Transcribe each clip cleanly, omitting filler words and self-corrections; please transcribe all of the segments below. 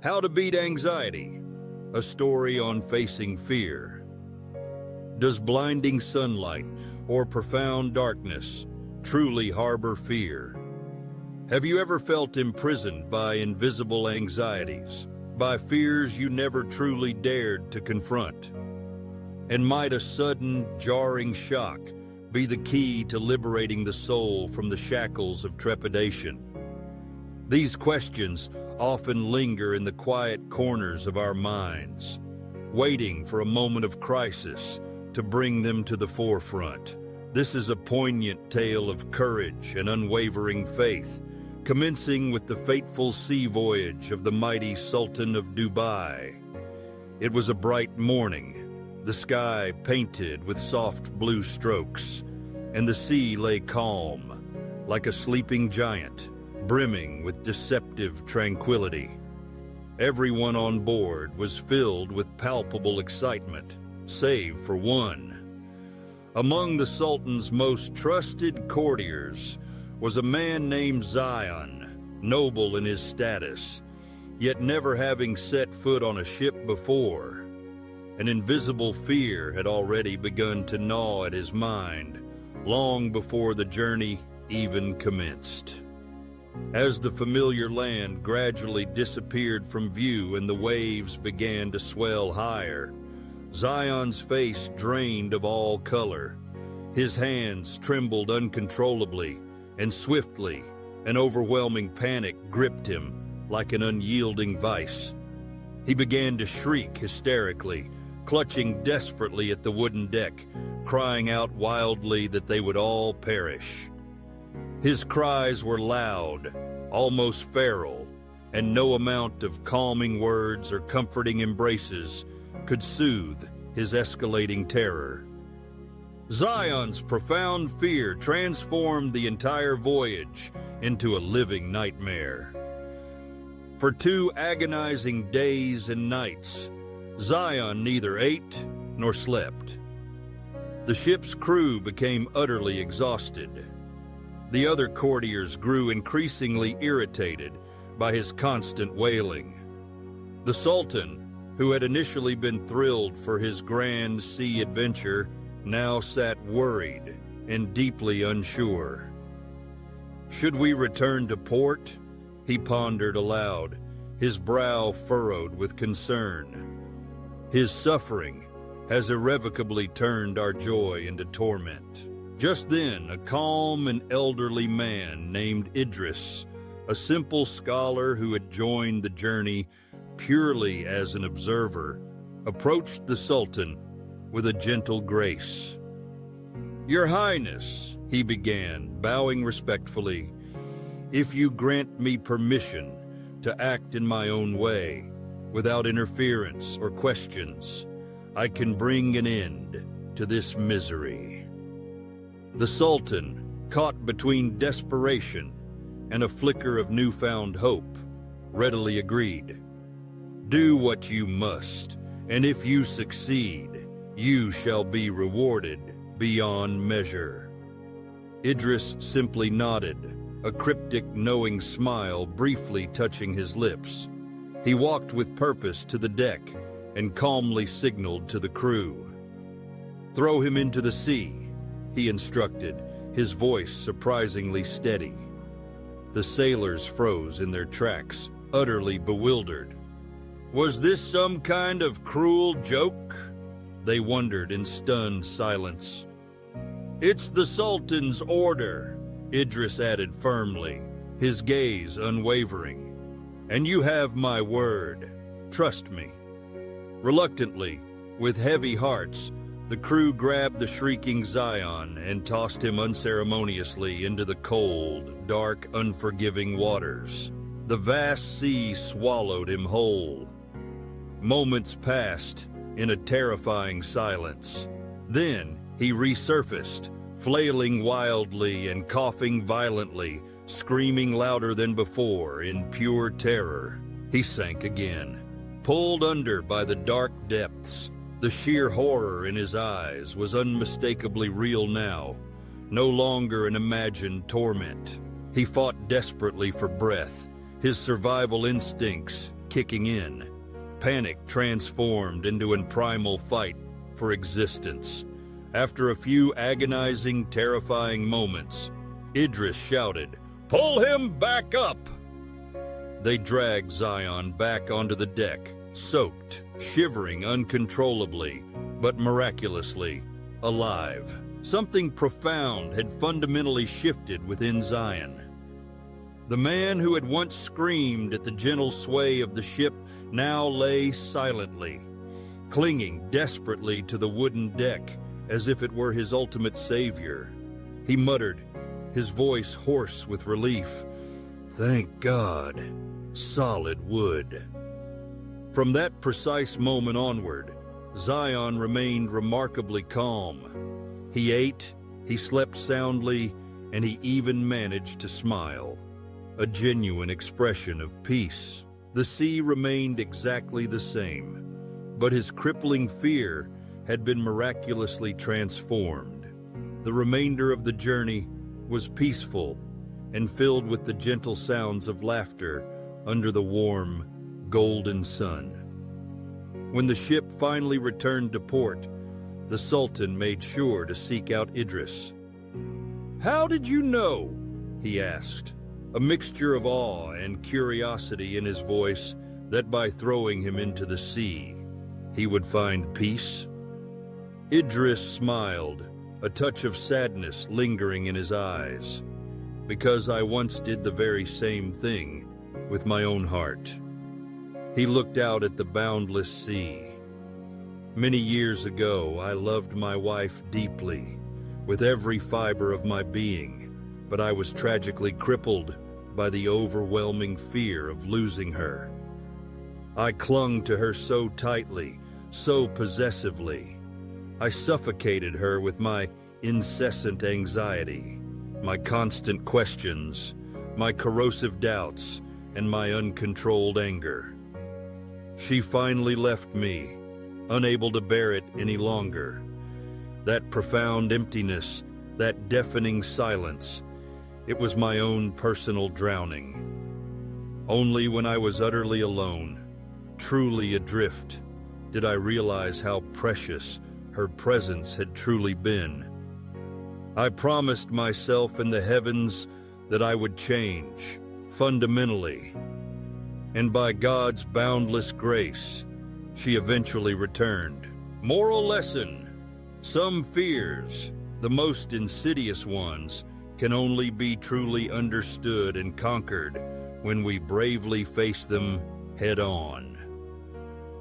How to Beat Anxiety, a story on facing fear. Does blinding sunlight or profound darkness truly harbor fear? Have you ever felt imprisoned by invisible anxieties, by fears you never truly dared to confront? And might a sudden, jarring shock be the key to liberating the soul from the shackles of trepidation? These questions often linger in the quiet corners of our minds, waiting for a moment of crisis to bring them to the forefront. This is a poignant tale of courage and unwavering faith, commencing with the fateful sea voyage of the mighty Sultan of Dubai. It was a bright morning, the sky painted with soft blue strokes, and the sea lay calm, like a sleeping giant, brimming with deceptive tranquility. Everyone on board was filled with palpable excitement, save for one. Among the Sultan's most trusted courtiers was a man named Zion, noble in his status, yet never having set foot on a ship before. An invisible fear had already begun to gnaw at his mind, long before the journey even commenced. As the familiar land gradually disappeared from view and the waves began to swell higher, Zion's face drained of all color. His hands trembled uncontrollably, and swiftly, an overwhelming panic gripped him like an unyielding vice. He began to shriek hysterically, clutching desperately at the wooden deck, crying out wildly that they would all perish. His cries were loud, almost feral, and no amount of calming words or comforting embraces could soothe his escalating terror. Zion's profound fear transformed the entire voyage into a living nightmare. For 2 agonizing days and nights, Zion neither ate nor slept. The ship's crew became utterly exhausted. The other courtiers grew increasingly irritated by his constant wailing. The Sultan, who had initially been thrilled for his grand sea adventure, now sat worried and deeply unsure. Should we return to port? He pondered aloud, his brow furrowed with concern. His suffering has irrevocably turned our joy into torment. Just then, a calm and elderly man named Idris, a simple scholar who had joined the journey purely as an observer, approached the Sultan with a gentle grace. "Your Highness," he began, bowing respectfully, "if you grant me permission to act in my own way, without interference or questions, I can bring an end to this misery." The Sultan, caught between desperation and a flicker of newfound hope, readily agreed. "Do what you must, and if you succeed, you shall be rewarded beyond measure." Idris simply nodded, a cryptic, knowing smile briefly touching his lips. He walked with purpose to the deck and calmly signaled to the crew. "Throw him into the sea," he instructed, his voice surprisingly steady. The sailors froze in their tracks, utterly bewildered. Was this some kind of cruel joke? They wondered in stunned silence. "It's the Sultan's order," Idris added firmly, his gaze unwavering. "And you have my word. Trust me." Reluctantly, with heavy hearts, the crew grabbed the shrieking Zion and tossed him unceremoniously into the cold, dark, unforgiving waters. The vast sea swallowed him whole. Moments passed in a terrifying silence. Then he resurfaced, flailing wildly and coughing violently, screaming louder than before in pure terror. He sank again, pulled under by the dark depths. The sheer horror in his eyes was unmistakably real now, no longer an imagined torment. He fought desperately for breath, his survival instincts kicking in. Panic transformed into a primal fight for existence. After a few agonizing, terrifying moments, Idris shouted, "Pull him back up!" They dragged Zion back onto the deck, soaked, shivering uncontrollably, but miraculously alive. Something profound had fundamentally shifted within Zion. The man who had once screamed at the gentle sway of the ship now lay silently, clinging desperately to the wooden deck as if it were his ultimate savior. He muttered, his voice hoarse with relief, "Thank God, solid wood." From that precise moment onward, Zion remained remarkably calm. He ate, he slept soundly, and he even managed to smile. A genuine expression of peace. The sea remained exactly the same, but his crippling fear had been miraculously transformed. The remainder of the journey was peaceful and filled with the gentle sounds of laughter under the warm, golden sun. When the ship finally returned to port, the Sultan made sure to seek out Idris. "How did you know?" he asked, a mixture of awe and curiosity in his voice that by throwing him into the sea, he would find peace. Idris smiled, a touch of sadness lingering in his eyes. "Because I once did the very same thing with my own heart." He looked out at the boundless sea. "Many years ago, I loved my wife deeply, with every fiber of my being, but I was tragically crippled by the overwhelming fear of losing her. I clung to her so tightly, so possessively. I suffocated her with my incessant anxiety, my constant questions, my corrosive doubts, and my uncontrolled anger. She finally left me, unable to bear it any longer. That profound emptiness, that deafening silence, it was my own personal drowning. Only when I was utterly alone, truly adrift, did I realize how precious her presence had truly been. I promised myself in the heavens that I would change, fundamentally. And by God's boundless grace, she eventually returned. Moral lesson: some fears, the most insidious ones, can only be truly understood and conquered when we bravely face them head-on.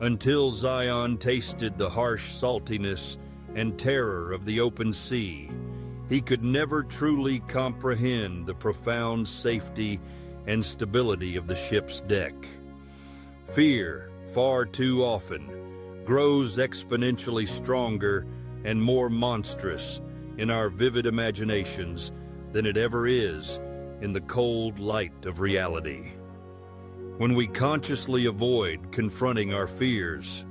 Until Zion tasted the harsh saltiness and terror of the open sea, he could never truly comprehend the profound safety and stability of the ship's deck. Fear, far too often, grows exponentially stronger and more monstrous in our vivid imaginations than it ever is in the cold light of reality. When we consciously avoid confronting our fears,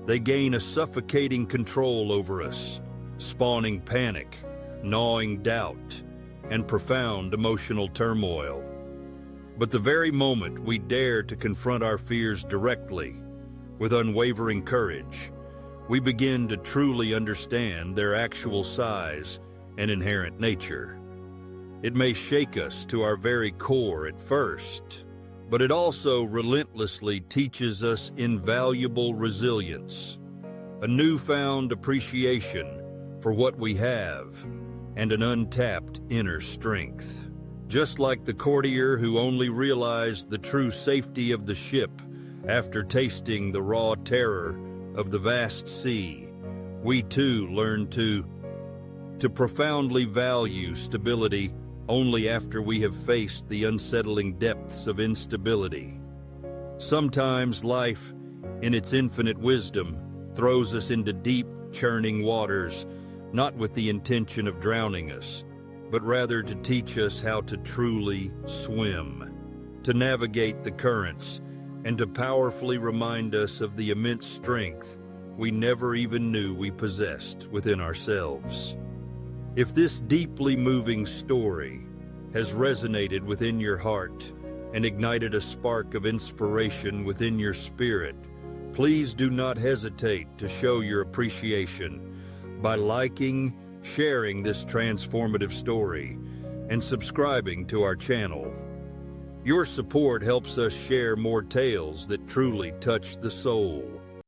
they gain a suffocating control over us, spawning panic, gnawing doubt, and profound emotional turmoil. But the very moment we dare to confront our fears directly, with unwavering courage, we begin to truly understand their actual size and inherent nature. It may shake us to our very core at first, but it also relentlessly teaches us invaluable resilience, a newfound appreciation for what we have, and an untapped inner strength. Just like the courtier who only realized the true safety of the ship after tasting the raw terror of the vast sea, we too learn to profoundly value stability only after we have faced the unsettling depths of instability. Sometimes life, in its infinite wisdom, throws us into deep, churning waters, not with the intention of drowning us, but rather to teach us how to truly swim, to navigate the currents, and to powerfully remind us of the immense strength we never even knew we possessed within ourselves. If this deeply moving story has resonated within your heart, and ignited a spark of inspiration within your spirit, please do not hesitate to show your appreciation by liking, sharing this transformative story, and subscribing to our channel. Your support helps us share more tales that truly touch the soul.